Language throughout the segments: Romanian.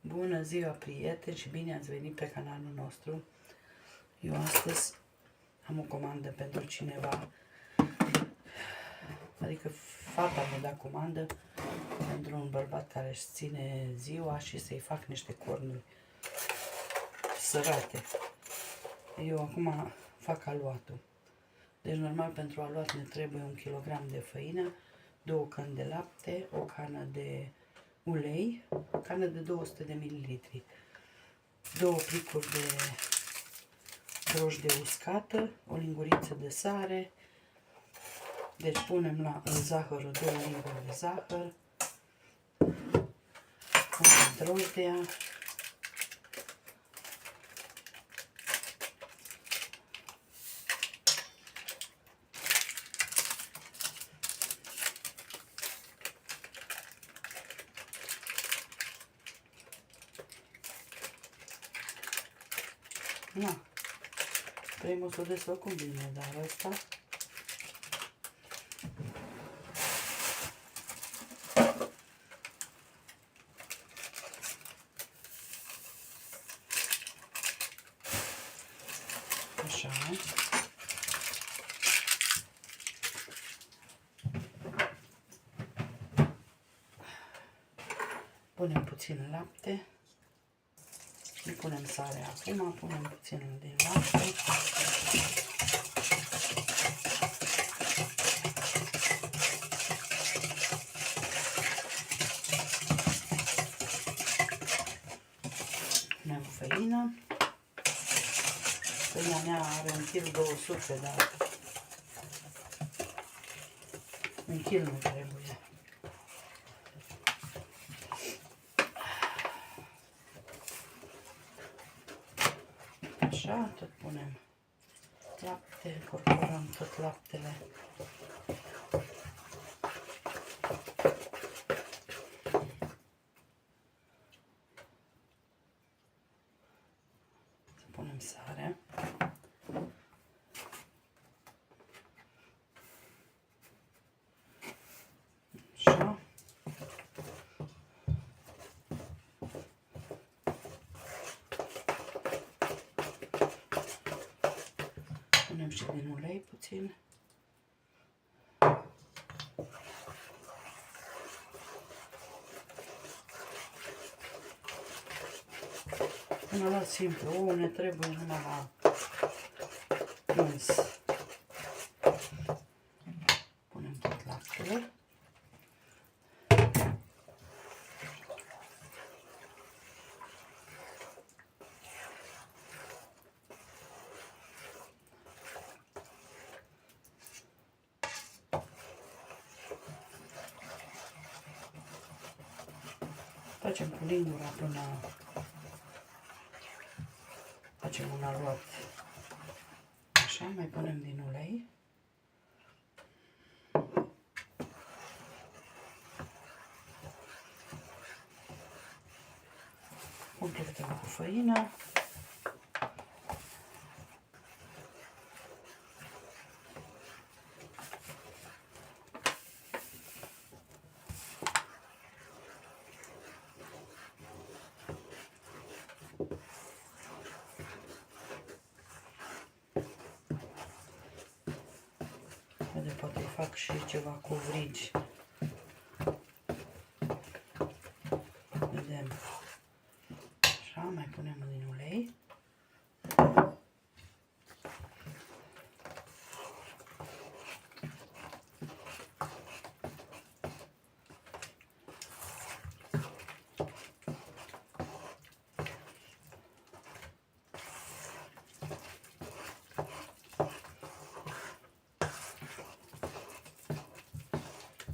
Bună ziua, prieteni, și bine ați venit pe canalul nostru. Eu astăzi am o comandă pentru cineva, adică fata mi-a dat comandă pentru un bărbat care își ține ziua și să-i fac niște cornuri sărate. Eu acum fac aluatul. Deci normal pentru aluat ne trebuie 1 kg de făină, 2 căni de lapte, o cană de ulei, o cană de 200 de ml, 2 plicuri de drojdie uscată, o linguriță de sare. Deci punem la zahărul 2 linguri de zahăr, punem drojdia, na, primul s-o desfăcut bine, dar ăsta așa. Punem puțin lapte. Și punem sarea acum, punem puțin din lapte. Punem făină. Făina mea are 1,2 kg, dar 1 kg nu trebuie. Așa, tot punem lapte, incorporăm tot laptele. Punem sare. Așa. Punem și din ulei puțin. Un aluat simplu, ouă ne trebuie numai la uns. Punem tot laptele. Facem cu lingura până facem un aluat. Așa, mai punem din ulei. Completăm cu făină. De poate fac și ceva cu vrigi. Vedem. Așa, mai punem din ulei.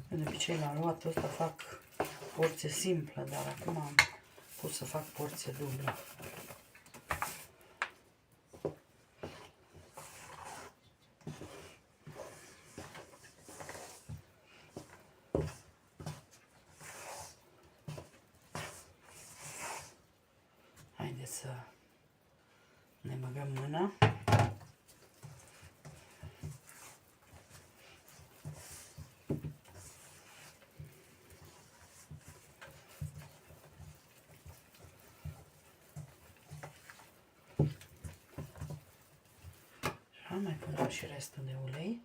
De obicei la aluatul ăsta fac porție simplă, dar acum am pus să fac porție dublă. Haideți să ne băgăm mâna. mai punem și restul de ulei.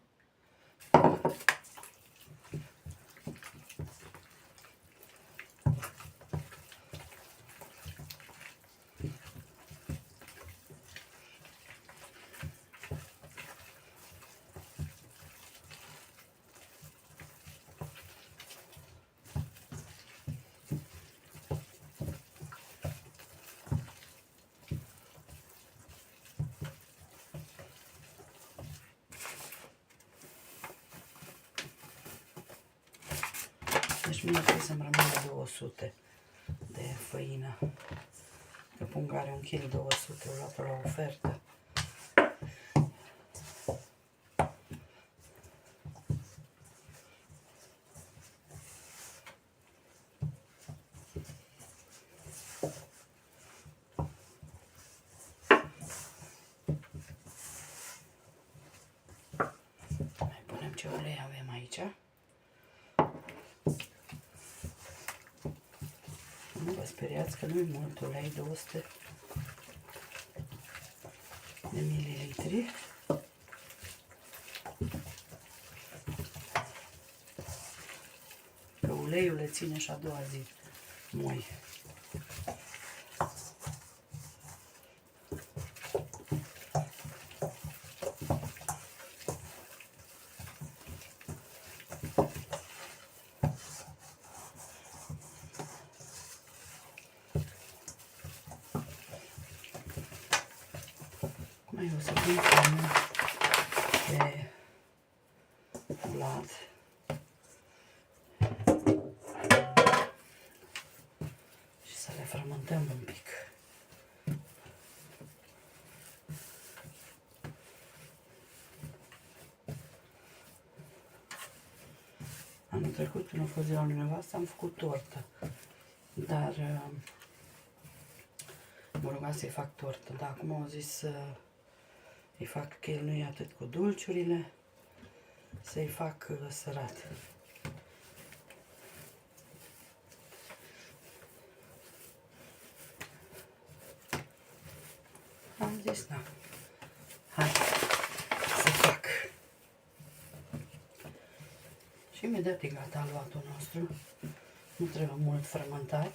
Deci mie trebuie să-mi rămână 200 de făină. Că Punga are 1 kg 200, o luat la ofertă. Mai punem ce ulei avem aici. Nu vă speriați că nu e mult ulei, 200 de mililitri. Că uleiul le ține și a doua zi moi. Mai o să pun carne de blat. Și să le frământăm un pic. Anul trecut, când a fost ziua lui nevastă, am făcut tortă. Dar mă ruga să-i fac tortă. Dar acum au zis să îi fac, că el nu e atât cu dulciurile, să-i fac sărat. Am zis, da. Hai să fac. Și imediat e gata aluatul nostru. Nu trebuie mult frământat.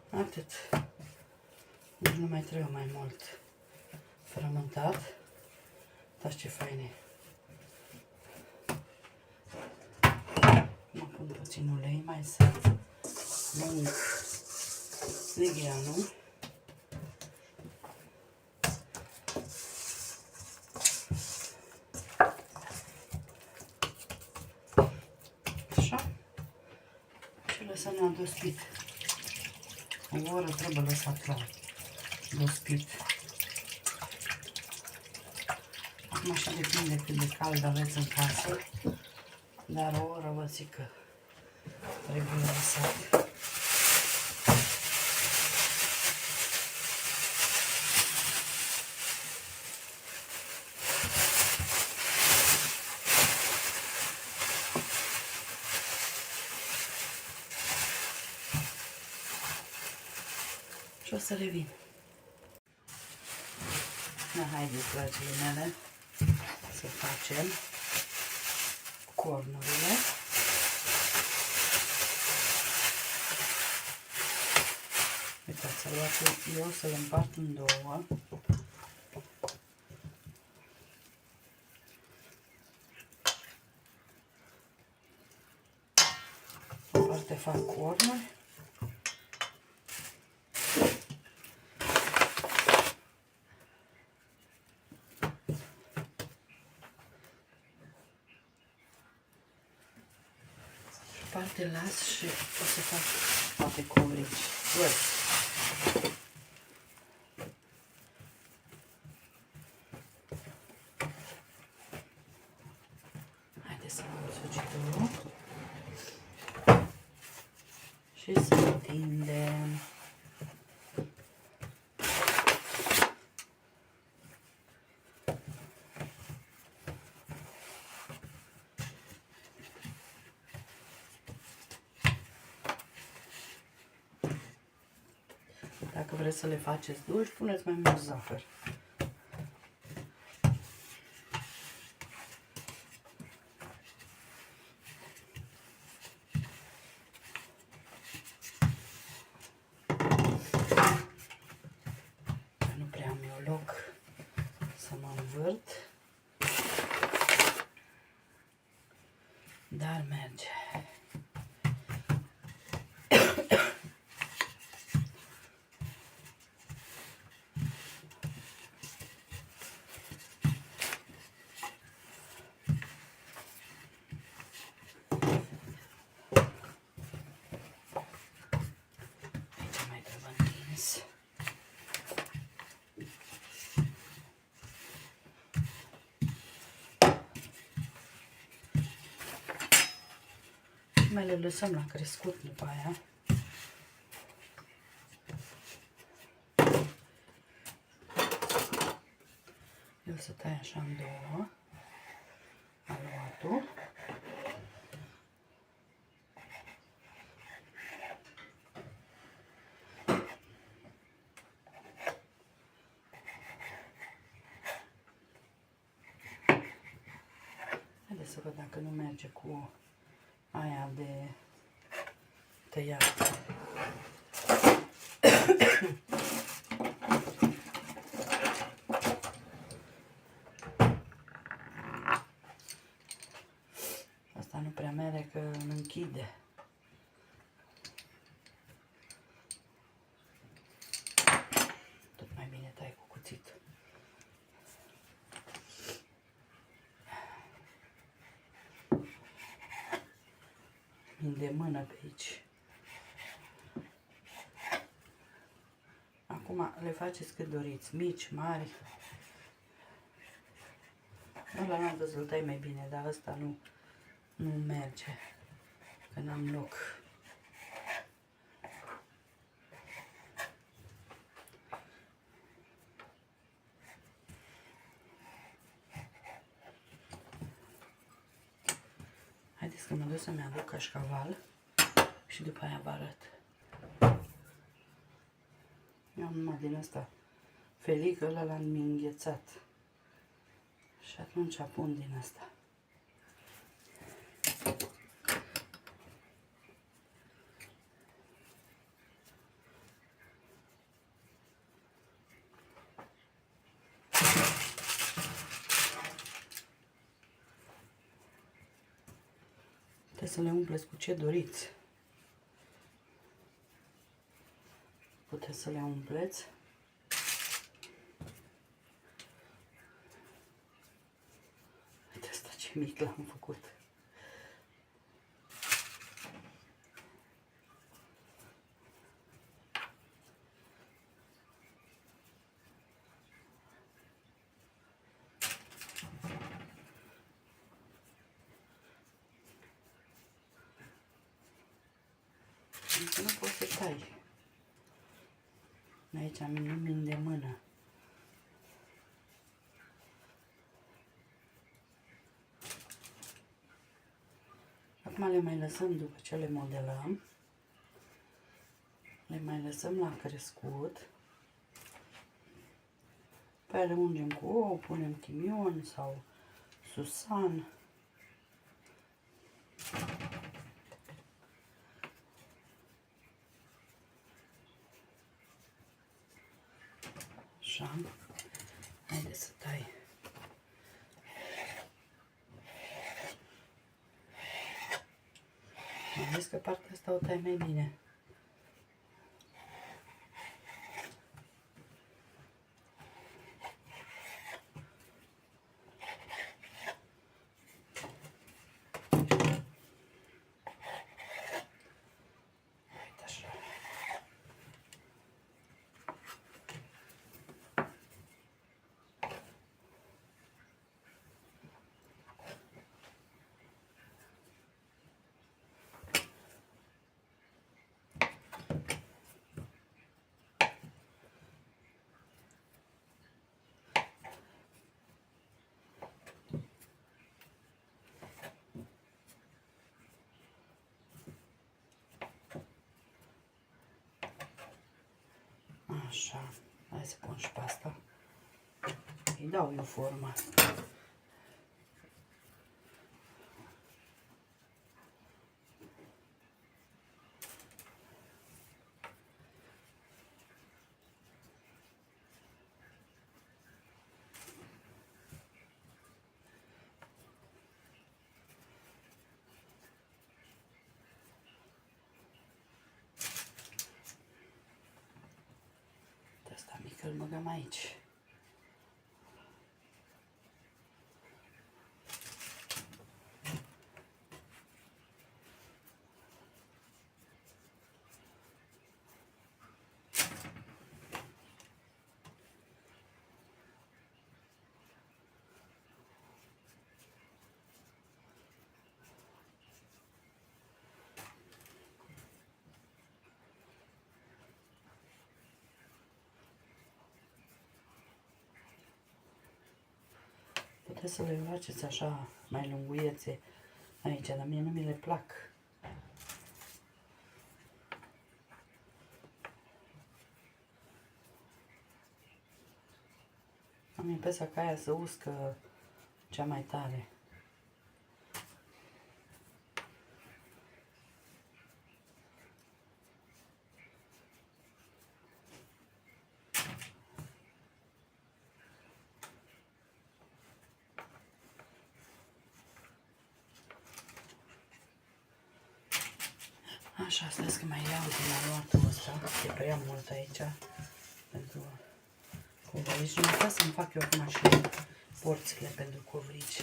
Atât. Deci nu mai trebuie mai mult frământat. Uitați ce fain e. Mă pun puțin ulei, mai să lung ligheanul. Așa. Și lăsăm la dospit. O oră trebuie lăsat la dospit. Acum așa depinde cât de cald aveți în casă, dar o oră vă zic că trebuie lăsat. Și o să revin. Da, haideți, dragile mele, să facem cornurile. Uitați, eu o să le împart în două. O parte fac cornuri. Parte las și o să fac toate covrici. Haideți să luăm sugitorul și să întindem. vreți să le faceți dulci, puneți mai mult zahăr. Nu prea am eu loc să mă învârt, dar merge. Mai le lăsăm la crescut după aia. El să tai așa în două, aluatul. Haideți să văd dacă nu merge cu aia de tăiat. Asta nu prea mere că îmi închide. Tot mai bine tai cu cuțit. De mână pe aici. Acum le faceți cât doriți, mici, mari. Ăla n-am văzut să-l tai mai bine, dar ăsta nu merge, că n-am loc. Haideți că mă duc să-mi aduc cașcaval și după aia vă arăt. Eu am numai din ăsta felic, ăla l-am înghețat. Și atunci pun din asta. Puteți să le umpleți cu ce doriți. Puteți să le umpleți. Uite asta ce mic l-am făcut. Nu poți să tai. Aici am lumini de mână. Acum le mai lăsăm după ce le modelăm. Le mai lăsăm la crescut. Pe aia le ungem cu ou, punem chimion sau susan. Așa. Haideți să tai. Am zis că partea asta o tai mai bine. Așa, hai să pun și pe asta. Îi dau eu forma. Asta mică îl băgăm aici. Puteți să le faceți așa mai lunguiețe aici, dar mie nu mi le plac. Am impresia că aia să uscă cea mai tare. Așa, stați că mai iau din aluatul ăsta, e prea mult aici pentru covrici. Nu uita să-mi fac eu acum și porțile pentru covrici.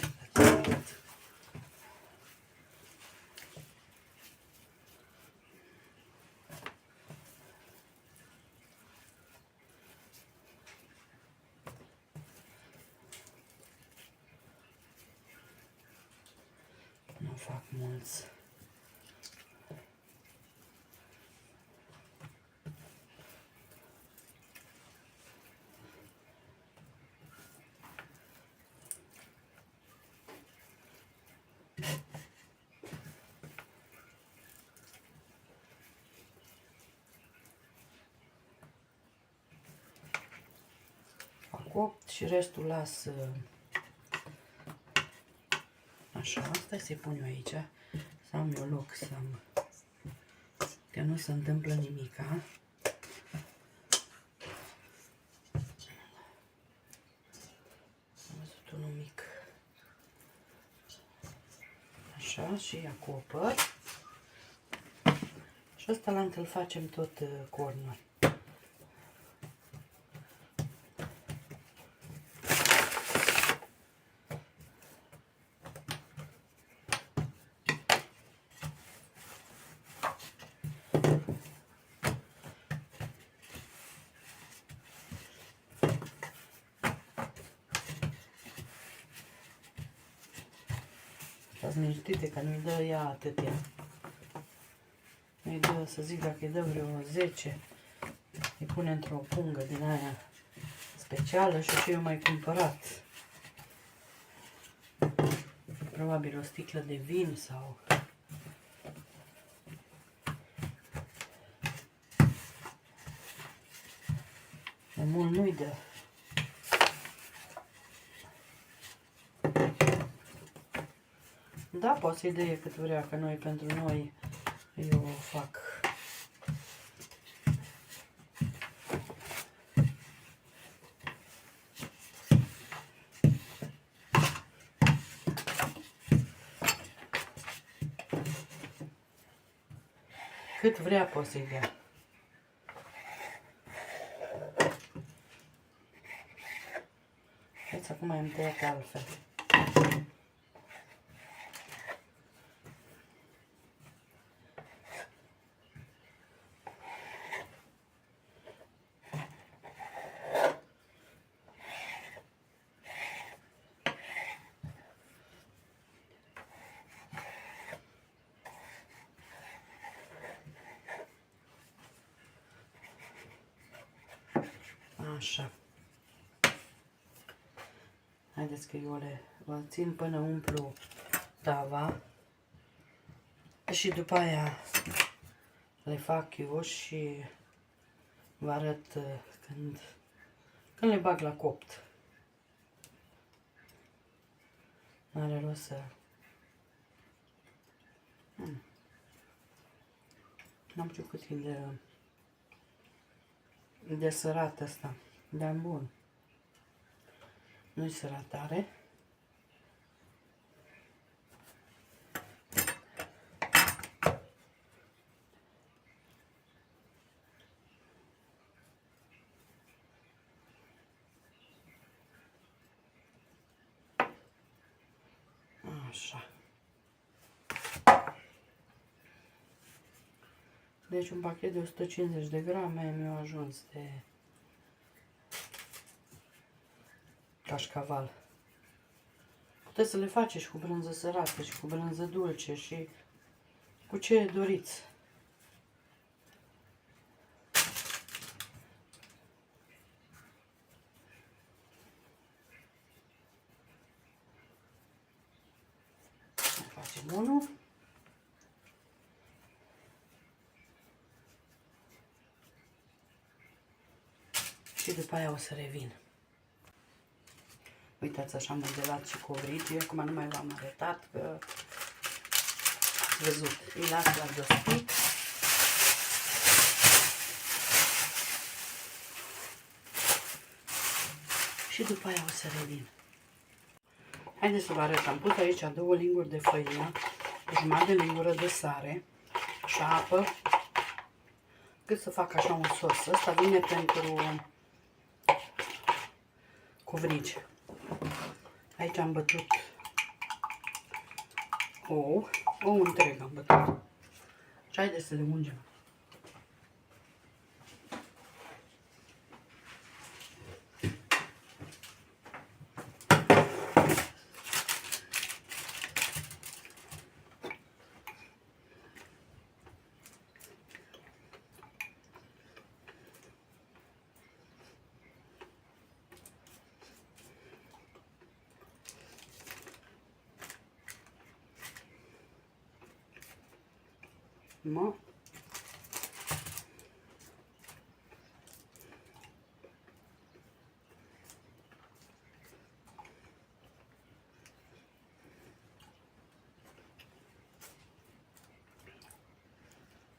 Nu fac mulți. Fac 8 și restul las așa. Stai să-i pun eu aici, să am eu loc, să am, că nu se întâmplă nimica. Am văzut unul mic. Așa, și acopăr. Și ăsta la îl facem tot cornul. Stați liniștite că nu-i dă ea atâtea. Nu-i dă, să zic, dacă îi dă vreo 10, îi pune într-o pungă din aia specială și eu mai cumpărat. Probabil o sticlă de vin sau... De mult nu-i dă. Da, poate să-i dea cât vrea, că noi, pentru noi, eu fac. Cât vrea poate să-i dea. Vedeți, acum am tăiat altfel. Așa. Haideți că eu le țin până umplu tava și după aia le fac eu și Vă arăt când le bag la copt. N-are rost să... N-am știu cât e de sărat asta, dar bun. Nu-i sărat tare. Așa. Deci un pachet de 150 de grame mi-a ajuns de cașcaval. Puteți să le faceți și cu brânză sărată și cu brânză dulce și cu ce doriți. Facem unul. Și după aia o să revin. Uitați, așa am modelat și covrigi. Eu acum nu mai v-am arătat că ați văzut. Îi las la dospit. Și după aia o să revin. Haideți să vă arăt. Am pus aici 2 linguri de făină, jumătate de lingură de sare și apă, cât să fac așa un sos. Asta vine pentru covrigi. Aici am bătut ou întreg am bătut. Și haideți să le ungem.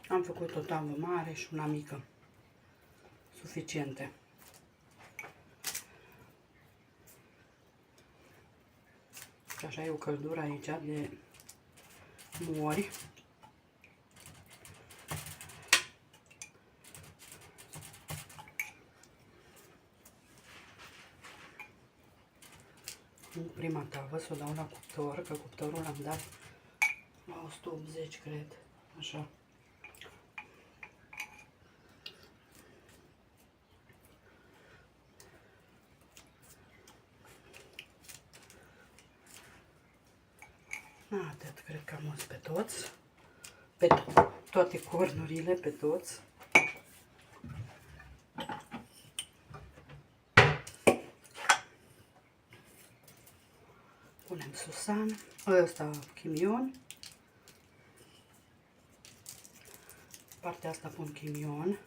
Am făcut o tavă mare și una mică, suficiente. Și așa e o căldură aici de mori. În prima tavă să o dau la cuptor, că cuptorul l-am dat la 180, cred, așa. Atât, cred că am uns pe toți, pe toate cornurile, pe toți. Punem susan, ăsta chimion. Partea asta pun chimion.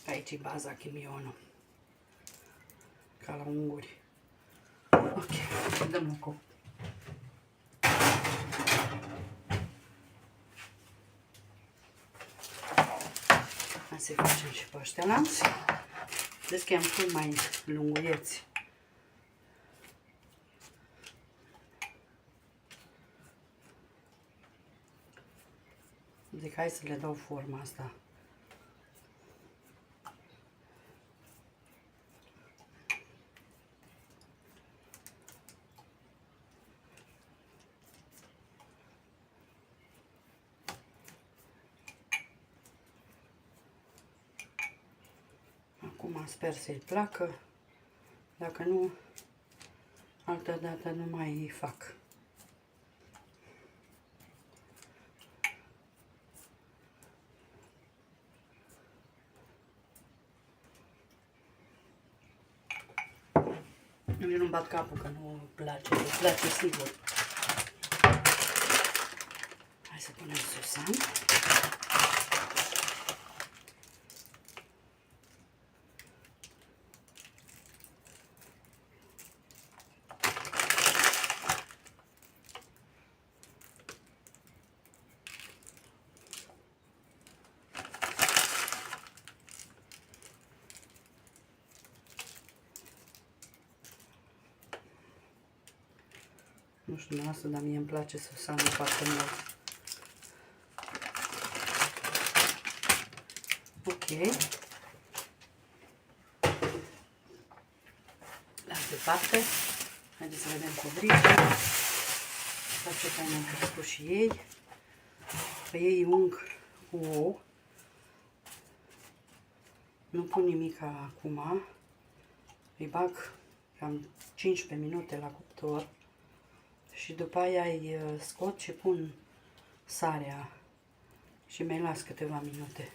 Aici e baza chimionul. Ca la unguri. Ok, dăm o Hai să facem și pe ăștia lanți. Vezi că i-am pus mai lunguieți. Zic, hai să le dau forma asta. Acum sper să-i placă. Dacă nu, altă dată nu mai fac. Eu nu-mi bat capul că nu place, îmi place sigur. Hai să punem susan. Nu știu dumneavoastră, dar mie îmi place susanul foarte mult. Ok. La departe, haideți să vedem covrigii. Asta ce fain am crescut și ei. Pe ei ung cu ou. Nu pun nimic acum. Îi bag cam 15 minute la cuptor. Și după aia îi scot și pun sarea și mai las câteva minute.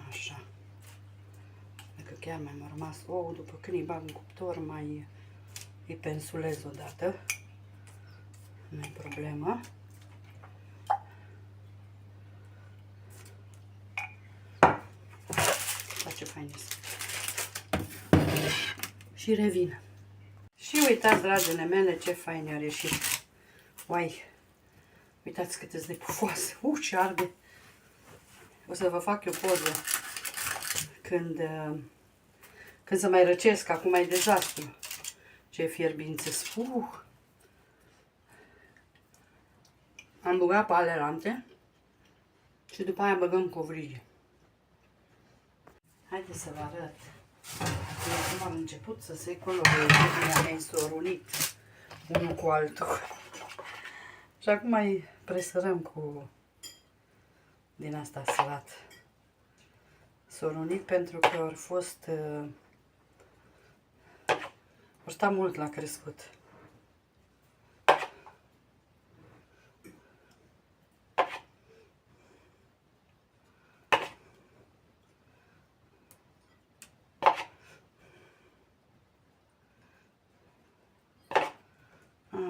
Așa. Dacă chiar mai m-a rămas ou, după când îi bag în cuptor, mai îi pensulez odată. Nu e problemă. Ce fain este. Și revin. Și uitați, dragile mele, ce fain a ieșit. Uai, uitați cât de pufoasă. Ce arde. O să vă fac eu poză când să mai răcesc. Acum e dezastru. Ce fierbințe. Am băgat pe alerante și după aia băgăm covrigi. Haideți să vă arăt. Acum am început să se coloreze, mi-a însorunit unul cu altul. Și acum mai presărăm cu din asta sărat. Sorunit pentru că au fost au stat mult la crescut.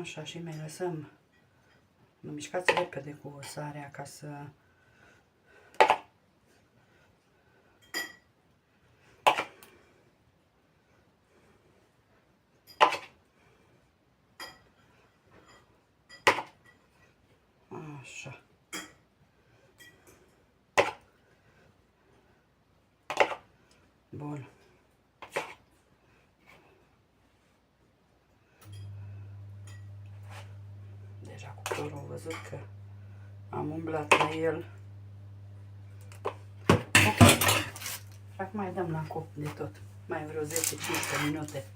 Așa, și mai lăsăm. Nu mișcați repede cu sarea ca să... Așa. Bun. Deja cuptorul am văzut că am umblat la el. Ok. Și acum mai dăm la cop de tot. Mai vreo 10-15 minute.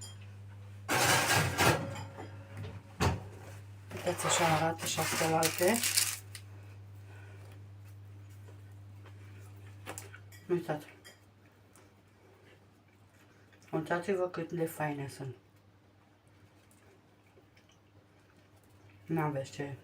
Uitați, așa arată și astălalte. Uitați. Uitați-vă cât de faine sunt. N-aveți ce.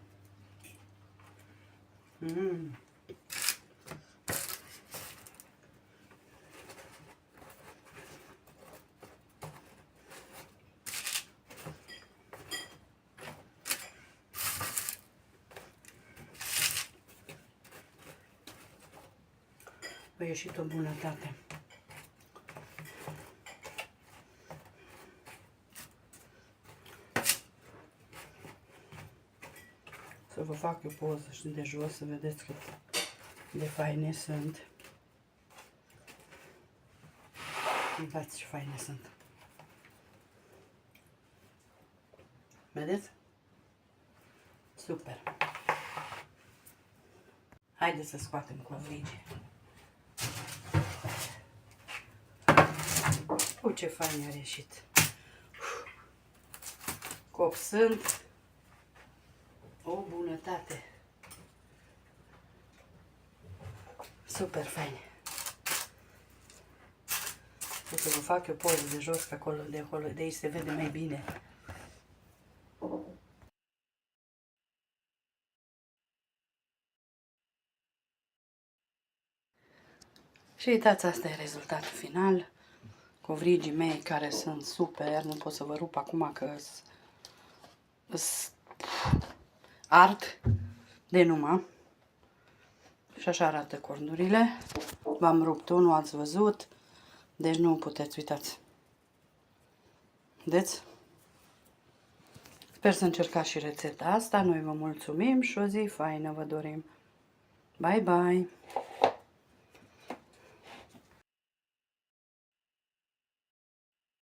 A ieșit o bunătate. Să vă fac eu poză și de jos să vedeți cât de faine sunt. Uitați ce faine sunt. Vedeți? Super. Haideți să scoatem covrigi. Ce fain a ieșit. Cop sunt. O bunătate. Super fain. O să vă fac eu poză de jos, că acolo, de aici se vede mai bine. Și uitați, asta e rezultatul final. Covrigii mei care sunt super, nu pot să vă rup acum că ard de numai. Și așa arată cornurile. V-am rupt unul, ați văzut. Deci nu puteți, uitați. Vedeți? Sper să încercați și rețeta asta. Noi vă mulțumim și o zi faină vă dorim. Bye, bye!